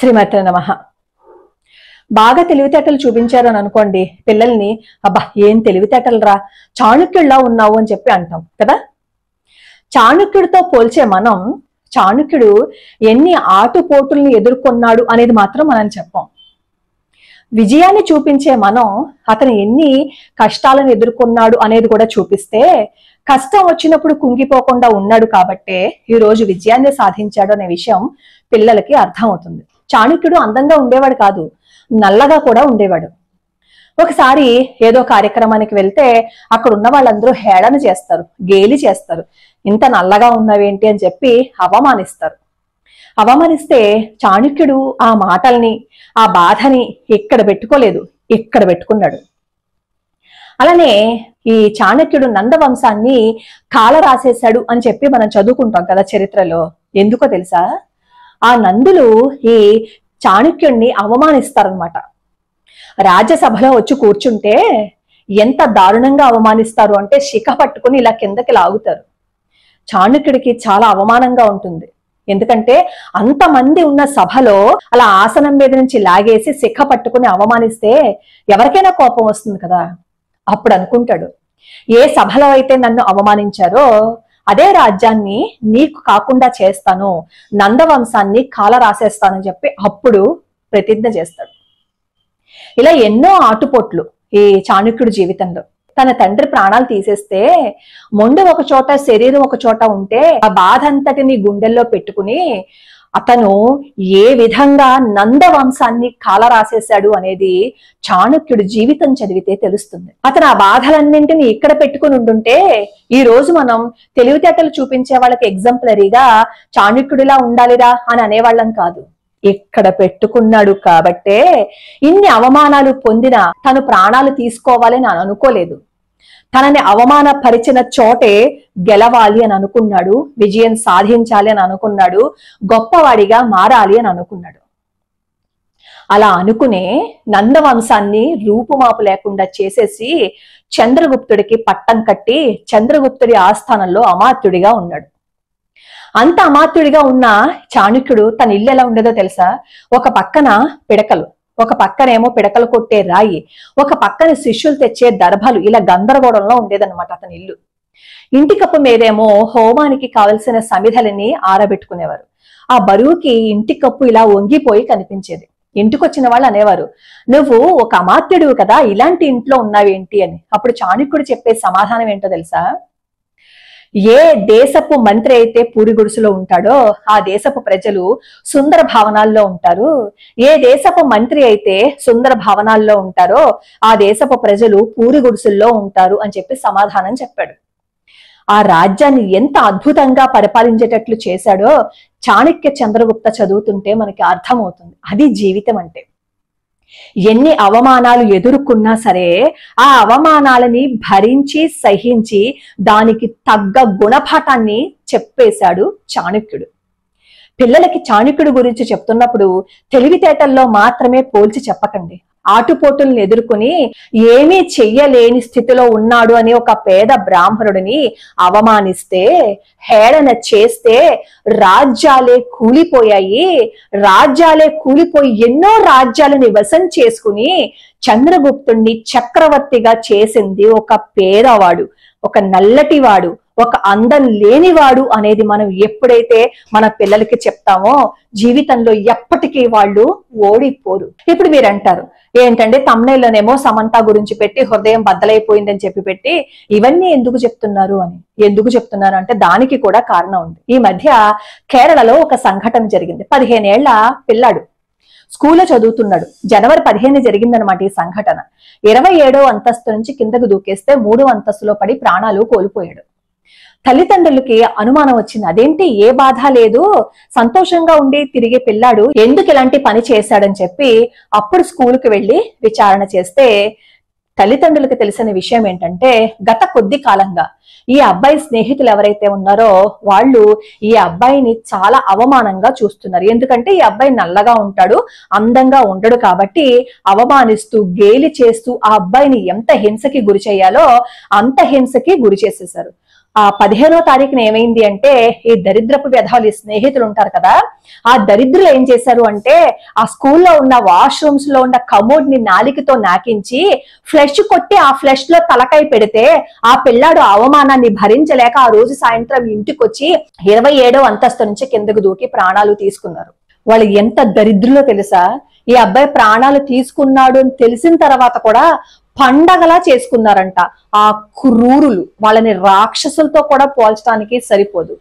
శ్రీమతే నమః. బాగా తెలివితేటలు చూపించారు అని అనుకోండి, పిల్లల్ని అబ్బా ఏం తెలివితేటలు రా, చాణుక్యుల్లా ఉన్నావు అని చెప్పి అంటాం కదా. చాణుక్యుడితో పోల్చే మనం చాణుక్యుడు ఎన్ని ఆటుపోటుల్ని ఎదుర్కొన్నాడు అనేది మాత్రం మనం చెప్పాం. విజయాన్ని చూపించే మనం అతను ఎన్ని కష్టాలను ఎదుర్కొన్నాడు అనేది కూడా చూపిస్తే, కష్టం వచ్చినప్పుడు కుంగిపోకుండా ఉన్నాడు కాబట్టే ఈ రోజు విజయాన్ని సాధించాడు అనే విషయం పిల్లలకి అర్థమవుతుంది. చాణుక్యుడు అందంగా ఉండేవాడు కాదు, నల్లగా కూడా ఉండేవాడు. ఒకసారి ఏదో కార్యక్రమానికి వెళ్తే అక్కడ ఉన్న వాళ్ళందరూ హేళన చేస్తారు, గేలి చేస్తారు. ఇంత నల్లగా ఉన్నావేంటి అని చెప్పి అవమానిస్తారు. అవమానిస్తే చాణుక్యుడు ఆ మాటల్ని, ఆ బాధని ఇక్కడ పెట్టుకోలేదు, ఇక్కడ పెట్టుకున్నాడు. అలానే ఈ చాణక్యుడు నందవంశాన్ని కాల రాసేశాడు అని చెప్పి మనం చదువుకుంటాం కదా చరిత్రలో. ఎందుకో తెలుసా? ఆ నందులు ఈ చాణక్యుణ్ణి అవమానిస్తారనమాట. రాజ్యసభలో వచ్చి కూర్చుంటే ఎంత దారుణంగా అవమానిస్తారు అంటే, శిఖ పట్టుకుని ఇలా కిందకి లాగుతారు. చాణక్యుడికి చాలా అవమానంగా ఉంటుంది. ఎందుకంటే అంతమంది ఉన్న సభలో అలా ఆసనం మీద నుంచి లాగేసి శిఖ పట్టుకుని అవమానిస్తే ఎవరికైనా కోపం వస్తుంది కదా. అప్పుడు అనుకుంటాడు, ఏ సభలో అయితే నన్ను అవమానించారో అదే రాజ్యాన్ని నీకు కాకుండా చేస్తాను, నందవంశాన్ని కాల రాసేస్తానని చెప్పి అప్పుడు ప్రతిజ్ఞ చేస్తాడు. ఇలా ఎన్నో ఆటుపోట్లు ఈ చాణక్యుడి జీవితంలో. తన తండ్రి ప్రాణాలు తీసేస్తే మొండు ఒక చోట, శరీరం ఒక చోట ఉంటే ఆ బాధ అంతటిని గుండెల్లో పెట్టుకుని అతను ఏ విధంగా నందవంశాన్ని కాల రాసేశాడు అనేది చాణక్యుడి జీవితం చదివితే తెలుస్తుంది. అతను ఆ బాధలన్నింటినీ ఇక్కడ పెట్టుకుని ఉండుంటే ఈ రోజు మనం తెలివితేటలు చూపించే వాళ్ళకి ఎగ్జాంపులరీగా చాణక్యుడిలా ఉండాలిరా అని అనేవాళ్ళం కాదు. ఇక్కడ పెట్టుకున్నాడు కాబట్టే ఇన్ని అవమానాలు పొందిన తను ప్రాణాలు తీసుకోవాలని అనుకోలేదు. తనని అవమానపరిచిన చోటే గెలవాలి అని అనుకున్నాడు, విజయం సాధించాలి అని అనుకున్నాడు, గొప్పవాడిగా మారాలి అని అనుకున్నాడు. అలా అనుకునే నందవంశాన్ని రూపుమాపు లేకుండా చేసేసి చంద్రగుప్తుడికి పట్టం కట్టి చంద్రగుప్తుడి ఆస్థానంలో అమాత్యుడిగా ఉన్నాడు. అంత అమాత్యుడిగా ఉన్న చాణక్యుడు తన ఇల్లు ఎలా ఉండేదో తెలుసా? ఒక పక్కన పిడకలు, ఒక పక్కనేమో పిడకలు కొట్టే రాయి, ఒక పక్కన శిష్యులు తెచ్చే దర్భలు, ఇలా గందరగోళంలో ఉండేదన్నమాట అతని ఇల్లు. ఇంటి కప్పు మీదేమో హోమానికి కావలసిన సమిధలని ఆరబెట్టుకునేవారు. ఆ బరువుకి ఇంటి కప్పు ఇలా వంగిపోయి కనిపించేది. ఇంటికొచ్చిన వాళ్ళు అనేవారు, నువ్వు ఒక అమాత్యుడివి కదా, ఇలాంటి ఇంట్లో ఉన్నావేంటి అని. అప్పుడు చాణక్యుడు చెప్పే సమాధానం ఏంటో తెలుసా? ఏ దేశపు మంత్రి అయితే పూరి గుడిసెలో ఉంటాడో ఆ దేశపు ప్రజలు సుందర భవనాల్లో ఉంటారు, ఏ దేశపు మంత్రి అయితే సుందర భవనాల్లో ఉంటారో ఆ దేశపు ప్రజలు పూరి గుడిసెల్లో ఉంటారు అని చెప్పి సమాధానం చెప్పాడు. ఆ రాజ్యాన్ని ఎంత అద్భుతంగా పరిపాలించేటట్లు చేశాడో చాణక్య చంద్రగుప్త చదువుతుంటే మనకి అర్థమవుతుంది. అది జీవితం అంటే. ఎన్ని అవమానాలు ఎదుర్కొన్నా సరే ఆ అవమానాలని భరించి సహించి దానికి తగ్గ గుణపాఠాన్ని చెప్పేశాడు చాణక్యుడు. పిల్లలకి చాణక్యుడి గురించి చెప్తున్నప్పుడు తెలివితేటల్లో మాత్రమే పోల్చి చెప్పకండి. ఆటుపోటుల్ని ఎదుర్కొని ఏమీ చెయ్యలేని స్థితిలో ఉన్నాడు అని ఒక పేద బ్రాహ్మణుడిని అవమానిస్తే, హేళన చేస్తే రాజ్యాలే కూలిపోయాయి. రాజ్యాలే కూలిపోయి ఎన్నో రాజ్యాలని వశం చేసుకుని చంద్రగుప్తుణ్ణి చక్రవర్తిగా చేసింది ఒక పేదవాడు, ఒక నల్లటివాడు, ఒక అందం లేనివాడు అనేది మనం ఎప్పుడైతే మన పిల్లలకి చెప్తామో జీవితంలో ఎప్పటికీ వాళ్ళు ఓడిపోరు. ఇప్పుడు మీరు అంటారు, ఏంటంటే తమ్నైల్లోనేమో సమంత గురించి పెట్టి హృదయం బద్దలైపోయిందని చెప్పి పెట్టి ఇవన్నీ ఎందుకు చెప్తున్నారు అని. ఎందుకు చెప్తున్నారు అంటే దానికి కూడా కారణం ఉంది. ఈ మధ్య కేరళలో ఒక సంఘటన జరిగింది. 15 ఏళ్ల పిల్లాడు స్కూల్లో చదువుతున్నాడు. జనవరి 15 జరిగిందనమాట ఈ సంఘటన. 27వ అంతస్తు నుంచి కిందకు దూకేస్తే 3వ అంతస్తులో పడి ప్రాణాలు కోల్పోయాడు. తల్లిదండ్రులకి అనుమానం వచ్చింది, అదేంటి ఏ బాధ లేదు, సంతోషంగా ఉండి తిరిగే పిల్లాడు ఎందుకు ఇలాంటి పని చేశాడని చెప్పి అప్పుడు స్కూల్కి వెళ్ళి విచారణ చేస్తే తల్లిదండ్రులకు తెలిసిన విషయం ఏంటంటే, గత కొద్ది కాలంగా ఈ అబ్బాయి స్నేహితులు ఎవరైతే ఉన్నారో వాళ్ళు ఈ అబ్బాయిని చాలా అవమానంగా చూస్తున్నారు. ఎందుకంటే ఈ అబ్బాయి నల్లగా ఉంటాడు, అందంగా ఉండడు కాబట్టి అవమానిస్తూ గేలి చేస్తూ ఆ అబ్బాయిని ఎంత హింసకి గురి చేయాలో అంత హింసకి గురి చేసేశారు. ఆ 15వ తారీఖున ఏమైంది అంటే, ఈ దరిద్రపు వ్యధాలు ఈ స్నేహితులు ఉంటారు కదా, ఆ దరిద్రులు ఏం చేశారు అంటే, ఆ స్కూల్లో ఉన్న వాష్రూమ్స్ లో ఉన్న కమోడ్ ని నాలికతో నాకించి ఫ్లెష్ కొట్టి ఆ ఫ్లెష్ లో తలకాయ పెడితే ఆ పిల్లాడు అవమానాన్ని భరించలేక ఆ రోజు సాయంత్రం ఇంటికి వచ్చి 27వ అంతస్తు నుంచి కిందకు దూకి ప్రాణాలు తీసుకున్నారు. వాళ్ళు ఎంత దరిద్రులో తెలుసా? ఈ అబ్బాయి ప్రాణాలు తీసుకున్నాడు అని తెలిసిన తర్వాత కూడా పండగలా చేసుకున్నారంట. ఆ క్రూరులు వాళ్ళని రాక్షసులతో కూడా పోల్చడానికి సరిపోదు.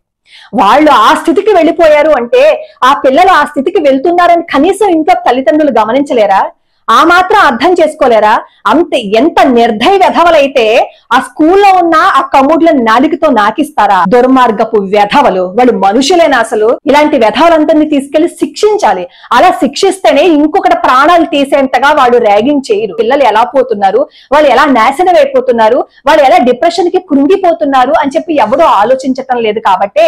వాళ్ళు ఆ స్థితికి వెళ్ళిపోయారు అంటే, ఆ పిల్లలు ఆ స్థితికి వెళ్తున్నారని కనీసం ఇంట్లో తల్లిదండ్రులు గమనించలేరా? ఆ మాత్రం అర్థం చేసుకోలేరా? అంతే, ఎంత నిర్దయ వ్యధవలైతే ఆ స్కూల్లో ఉన్న ఆ కమ్ముడ్లను నాలికతో నాకిస్తారా? దుర్మార్గపు వ్యధవలు, వాళ్ళు మనుషులేనా అసలు? ఇలాంటి వ్యధవలందరినీ తీసుకెళ్లి శిక్షించాలి. అలా శిక్షిస్తేనే ఇంకొకటి ప్రాణాలు తీసేంతగా వాళ్ళు ర్యాగింగ్ చేయరు. పిల్లలు ఎలా పోతున్నారు, వాళ్ళు ఎలా నాశనం అయిపోతున్నారు, వాళ్ళు ఎలా డిప్రెషన్ కి కృంగిపోతున్నారు అని చెప్పి ఎవడో ఆలోచించటం లేదు. కాబట్టి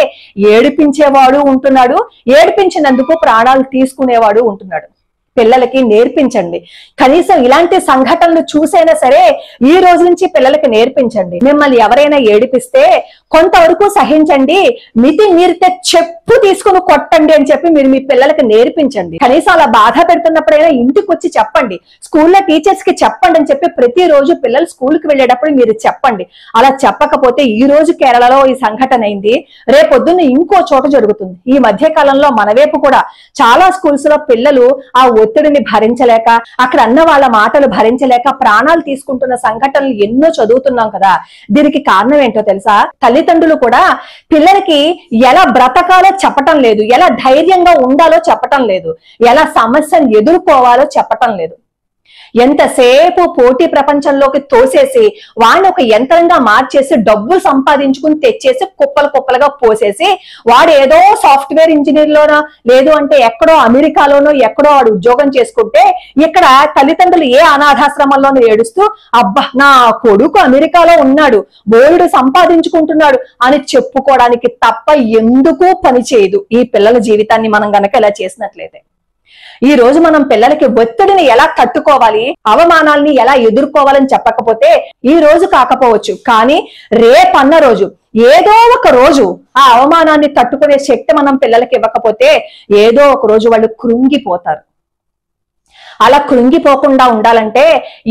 ఏడిపించేవాడు ఉంటున్నాడు, ఏడిపించినందుకు ప్రాణాలు తీసుకునేవాడు ఉంటున్నాడు. పిల్లలకి నేర్పించండి. కనీసం ఇలాంటి సంఘటనలు చూసైనా సరే ఈ రోజు నుంచి పిల్లలకి నేర్పించండి. మిమ్మల్ని ఎవరైనా ఏడిపిస్తే కొంతవరకు సహించండి, మితి మీరితే చెప్పు తీసుకుని కొట్టండి అని చెప్పి మీరు మీ పిల్లలకి నేర్పించండి. కనీసం అలా బాధ పెడుతున్నప్పుడైనా ఇంటికి వచ్చి చెప్పండి, స్కూల్లో టీచర్స్ కి చెప్పండి అని చెప్పి ప్రతిరోజు పిల్లలు స్కూల్కి వెళ్ళేటప్పుడు మీరు చెప్పండి. అలా చెప్పకపోతే ఈ రోజు కేరళలో ఈ సంఘటన అయింది, రేపొద్దున్న ఇంకో చోట జరుగుతుంది. ఈ మధ్య కాలంలో మన వైపు కూడా చాలా స్కూల్స్ లో పిల్లలు ఆ ఒత్తిడిని భరించలేక, అక్కడ అన్న వాళ్ళ మాటలు భరించలేక ప్రాణాలు తీసుకుంటున్న సంఘటనలు ఎన్నో చదువుతున్నాం కదా. దీనికి కారణం ఏంటో తెలుసా? తల్లిదండ్రులు కూడా పిల్లలకి ఎలా బ్రతకాలో చెప్పటం లేదు, ఎలా ధైర్యంగా ఉండాలో చెప్పటం లేదు, ఎలా సమస్యను ఎదుర్కోవాలో చెప్పటం లేదు. ఎంతసేపు పోటీ ప్రపంచంలోకి తోసేసి వాడిని ఒక యంత్రంగా మార్చేసి డబ్బులు సంపాదించుకుని తెచ్చేసి కుప్పలు కుప్పలుగా పోసేసి వాడు ఏదో సాఫ్ట్వేర్ ఇంజనీర్ లోనో లేదు అంటే ఎక్కడో అమెరికాలోనో ఎక్కడో వాడు ఉద్యోగం చేసుకుంటే, ఇక్కడ తల్లిదండ్రులు ఏ అనాథాశ్రమంలోనూ ఏడుస్తూ అబ్బా నా కొడుకు అమెరికాలో ఉన్నాడు, బోల్డ్ సంపాదించుకుంటున్నాడు అని చెప్పుకోవడానికి తప్ప ఎందుకు పని చేయదు ఈ పిల్లల జీవితాన్ని మనం గనక ఇలా చేసినట్లయితే. ఈ రోజు మనం పిల్లలకి ఒత్తిడిని ఎలా తట్టుకోవాలి, అవమానాల్ని ఎలా ఎదుర్కోవాలని చెప్పకపోతే ఈ రోజు కాకపోవచ్చు, కానీ రేపన్న రోజు ఏదో ఒక రోజు ఆ అవమానాన్ని తట్టుకునే శక్తి మనం పిల్లలకి ఇవ్వకపోతే ఏదో ఒక రోజు వాళ్ళు కృంగిపోతారు. అలా కృంగిపోకుండా ఉండాలంటే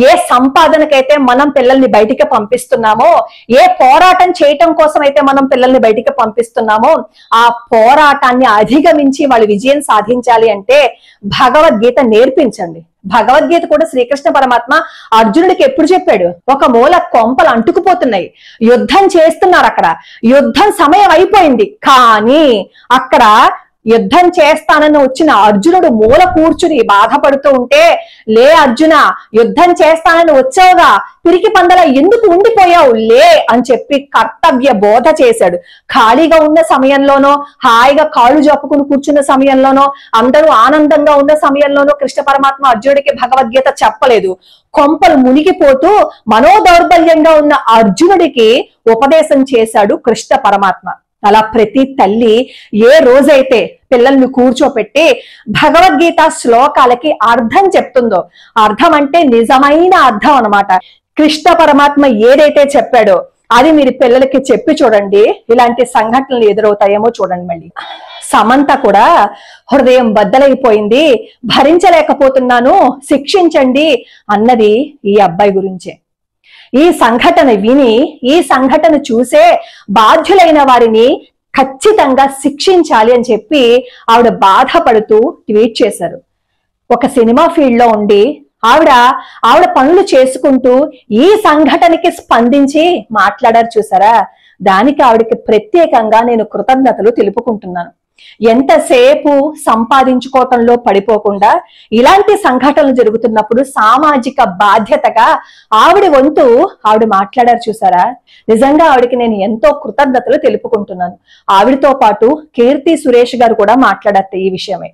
ఏ సంపాదనకైతే మనం పిల్లల్ని బయటికి పంపిస్తున్నామో, ఏ పోరాటం చేయటం కోసం అయితే మనం పిల్లల్ని బయటికి పంపిస్తున్నామో, ఆ పోరాటాన్ని అధిగమించి వాళ్ళు విజయం సాధించాలి అంటే భగవద్గీత నేర్పించండి. భగవద్గీత కూడా శ్రీకృష్ణ పరమాత్మ అర్జునుడికి ఎప్పుడు చెప్పాడు? ఒక మూల కొంపలు అంటుకుపోతున్నాయి, యుద్ధం చేస్తున్నారు, అక్కడ యుద్ధం సమయం అయిపోయింది, కానీ అక్కడ యుద్ధం చేస్తానని వచ్చిన అర్జునుడు మూల కూర్చుని బాధపడుతూ ఉంటే, లే అర్జున, యుద్ధం చేస్తానని వచ్చావుగా, పిరికి పందలా ఎందుకు ఉండిపోయావు, లే అని చెప్పి కర్తవ్య బోధ చేశాడు. ఖాళీగా ఉన్న సమయంలోనో, హాయిగా కాళ్ళు జప్పుకుని కూర్చున్న సమయంలోనో, అందరూ ఆనందంగా ఉన్న సమయంలోనో కృష్ణ పరమాత్మ అర్జునుడికి భగవద్గీత చెప్పలేదు. కొంపలు మునిగిపోతూ మనోదౌర్బల్యంగా ఉన్న అర్జునుడికి ఉపదేశం చేశాడు కృష్ణ పరమాత్మ. అలా ప్రతి తల్లి ఏ రోజైతే పిల్లల్ని కూర్చోపెట్టి భగవద్గీత శ్లోకాలకి అర్థం చెప్తుందో, అర్థం అంటే నిజమైన అర్థం అన్నమాట, కృష్ణ పరమాత్మ ఏదైతే చెప్పాడో అది మీరు పిల్లలకి చెప్పి చూడండి, ఇలాంటి సంఘటనలు ఎదురవుతాయేమో చూడండి. మళ్ళీ సమంత కూడా హృదయం బద్దలైపోయింది, భరించలేకపోతున్నాను, శిక్షించండి అన్నది ఈ అబ్బాయి గురించే. ఈ సంఘటన విని, ఈ సంఘటన చూసే బాధ్యులైన వారిని ఖచ్చితంగా శిక్షించాలి అని చెప్పి ఆవిడ బాధపడుతూ ట్వీట్ చేశారు. ఒక సినిమా ఫీల్డ్ లో ఉండి ఆవిడ పనులు చేసుకుంటూ ఈ సంఘటనకి స్పందించి మాట్లాడారు చూసారా, దానికి ఆవిడకి ప్రత్యేకంగా నేను కృతజ్ఞతలు తెలుపుకుంటున్నాను. ఎంతసేపు సంపాదించుకోవటంలో పడిపోకుండా ఇలాంటి సంఘటనలు జరుగుతున్నప్పుడు సామాజిక బాధ్యతగా ఆవిడ వంతు ఆవిడ మాట్లాడారు చూసారా, నిజంగా ఆవిడకి నేను ఎంతో కృతజ్ఞతలు తెలుపుకుంటున్నాను. ఆవిడతో పాటు కీర్తి సురేష్ గారు కూడా మాట్లాడారు ఈ విషయమే.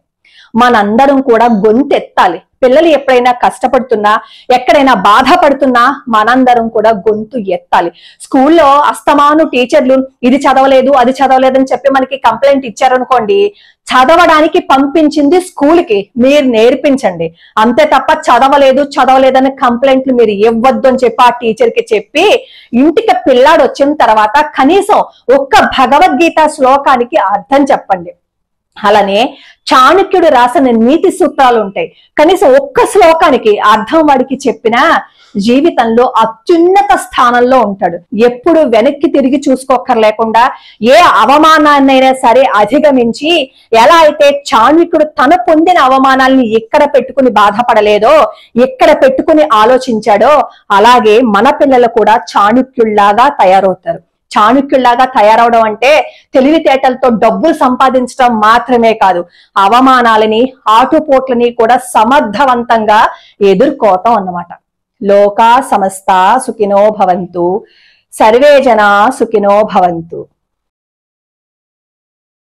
మనందరం కూడా గొంతెత్తాలి. పిల్లలు ఎప్పుడైనా కష్టపడుతున్నా, ఎక్కడైనా బాధపడుతున్నా మనందరం కూడా గొంతు ఎత్తాలి. స్కూల్లో అస్తమాను టీచర్లు ఇది చదవలేదు అది చదవలేదని చెప్పి మనకి కంప్లైంట్ ఇచ్చారనుకోండి, చదవడానికి పంపించింది స్కూల్కి, మీరు నేర్పించండి. అంతే తప్ప చదవలేదని కంప్లైంట్లు మీరు ఇవ్వద్దు అని చెప్పి ఆ టీచర్కి చెప్పి, ఇంటికి పిల్లాడు వచ్చిన తర్వాత కనీసం ఒక్క భగవద్గీత శ్లోకానికి అర్థం చెప్పండి. అలానే చాణక్యుడు రాసిన నీతి సూత్రాలు ఉంటాయి, కనీసం ఒక్క శ్లోకానికి అర్థం వాడికి చెప్పినా జీవితంలో అత్యున్నత స్థానంలో ఉంటాడు. ఎప్పుడు వెనక్కి తిరిగి చూసుకోకర్లేకుండా ఏ అవమానాన్నైనా సరే అధిగమించి, ఎలా అయితే చాణక్యుడు తన పొందిన అవమానాల్ని ఎక్కడ పెట్టుకుని బాధపడలేదో, ఎక్కడ పెట్టుకుని ఆలోచించాడో, అలాగే మన పిల్లలు కూడా చాణక్యుల్లాగా తయారవుతారు. చాణక్యుల్లాగా తయారవడం అంటే తెలివితేటలతో డబ్బులు సంపాదించడం మాత్రమే కాదు, అవమానాలని ఆటుపోట్లని కూడా సమర్థవంతంగా ఎదుర్కోవటం అన్నమాట. లోకా సమస్త సుఖినో భవంతు, సర్వే జనా సుఖినో భవంతు.